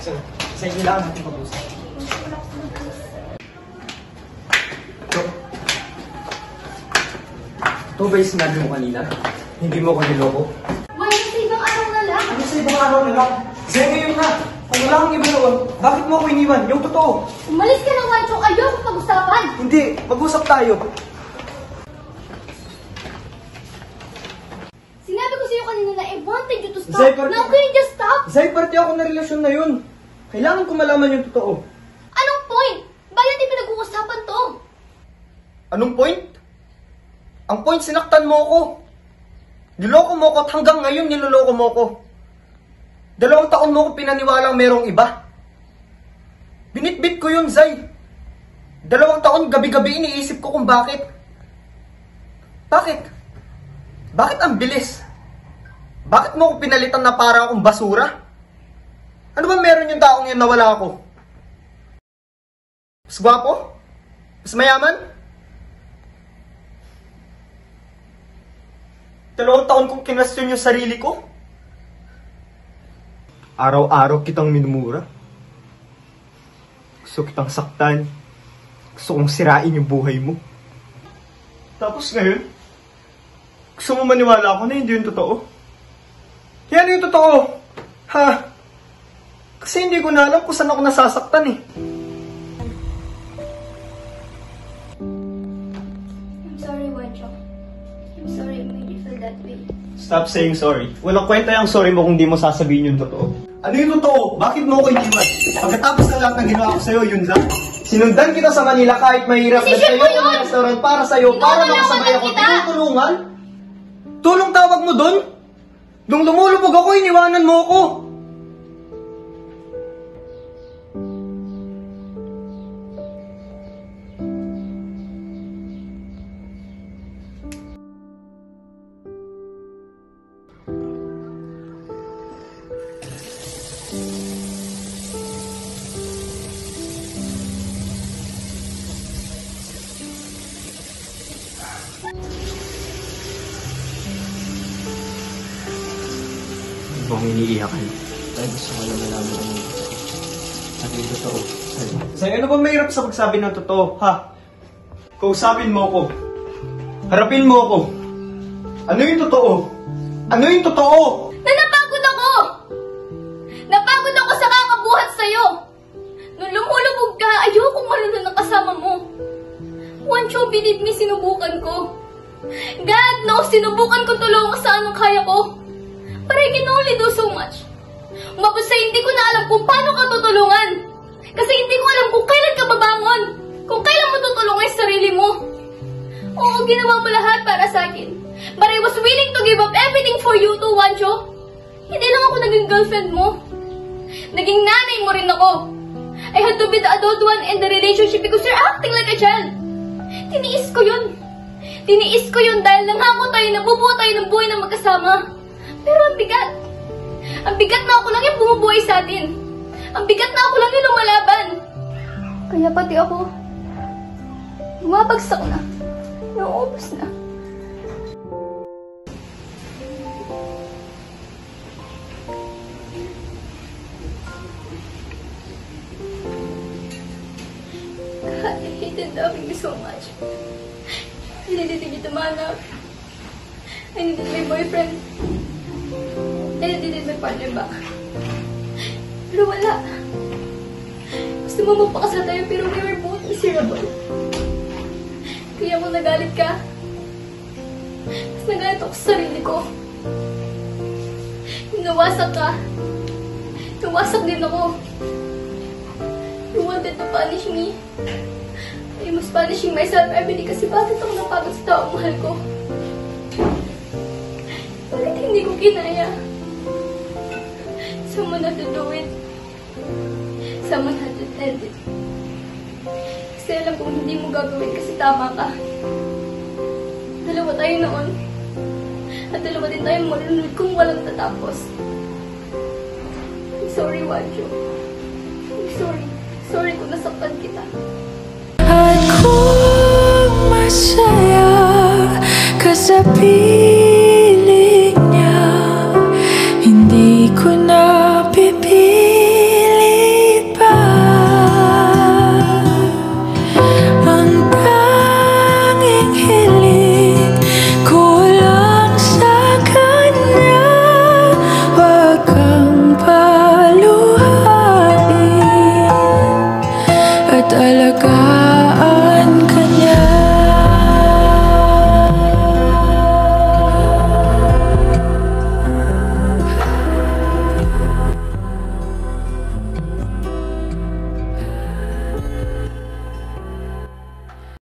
Sir, sa inyo lang natin pag-usap. Ito ba yung sinabi mo kanina? Hindi mo ko niloko? Wala sa ibang araw na lang. Ano sa ibang araw na lang? Zay, ngayon na! Kung wala kang iba naman, bakit mo ako iniwan? Yung totoo! Umalis ka na, Wancho. Ayoko pag-usapan. Hindi! Mag-usap tayo! Sinabi ko sa'yo kanina na I wanted you to stop. Zay, Now can you just stop? Zay, parte ako na relasyon na yun! Kailangan ko malaman yung totoo. Anong point? Bakit di pinag-uusapan to? Anong point? Ang point, sinaktan mo ako. Niloko mo ko at hanggang ngayon niloloko mo ko. 2 taon mo ko pinaniwalang merong iba. Binitbit ko yun, Zay. 2 taon gabi-gabi iniisip ko kung bakit. Bakit? Bakit ang bilis? Bakit mo ko pinalitan na para akong basura? Ano ba meron yung taong yun na wala ako? Mas gwapo? Mas mayaman? 2 taon kong kinwestiyon yung sarili ko. Araw-araw kitang minumura. Gusto kitang saktan. Gusto kong sirain yung buhay mo. Tapos ngayon, gusto mo maniwala ako na hindi yung totoo? Kaya ano yung totoo? Ha? Kasi hindi ko na alam kung saan ako nasasaktan eh. I'm sorry, Wancho. I'm sorry I made you feel that way. Stop saying sorry. Walang kwenta yung sorry mo kung di mo sasabihin yung totoo. Ano yung totoo? Bakit mo ko iniwan? Pagkatapos ng lahat ng ginawa ko sa'yo, yun lang. Sinundan kita sa Manila kahit mahirap. Decision mo yun! Ng restaurant para sa'yo, para makasabay ako. Tinutulungan? Tulong tawag mo dun? Nung lumulubog ako, iniwanan mo ako. Bang iniiyakan. Ay, gusto ko na malaman ang ano yung totoo. Sa'yo, ano ba mahirap sa pagsabi ng totoo, ha? Kausapin mo ko. Harapin mo ko. Ano yung totoo? Ano yung totoo? Napagod ako! Napagod ako sa kakabuhat sa'yo! Nung lumulubog ka, ayokong marunong ng kasama mo. Wancho, believe me, sinubukan ko. God knows, sinubukan ko tulungan sa anong kaya ko. But I can only do so much. Umabot sa hindi ko na alam kung paano ka tutulungan. Kasi hindi ko alam kung kailan ka babangon. Kung kailan mo tutulungan yung sarili mo. Oo, ginawa mo lahat para sa akin. But I was willing to give up everything for you too, Wancho. Hindi lang ako naging girlfriend mo. Naging nanay mo rin ako. I had to be the adult one in the relationship because you're acting like a child. Tiniis ko yun. Tiniis ko yun dahil nangako tayo na bubuo tayo ng buhay na magkasama. Pero ang bigat. Ang bigat na ako lang yung bumubuhay sa atin. Ang bigat na ako lang yung lumalaban. Kaya pati ako, bumabagsak na. Nauubos na. God, I hated loving you so much. I needed you to man up. I needed my boyfriend. I needed my partner back. Pero wala. Gusto mo magpakasal tayo pero we were both miserable. Kaya kung nagalit ka, mas nagalit ako sa sarili ko. Kung nawasak ka, nawasak din ako. You wanted to punish me. I was punishing myself every day kasi bakit ako napagod sa taong mahal ko? Bakit hindi ko kinaya? Someone had to do it. Someone had to end it. Kasi alam kong hindi mo gagawin kasi tama ka. 2 tayo noon. At 2 din tayong malunod kung walang tatapos. I'm sorry, Wancho. I'm sorry. Sorry kung nasaktan kita. I'd call myself 'cause I be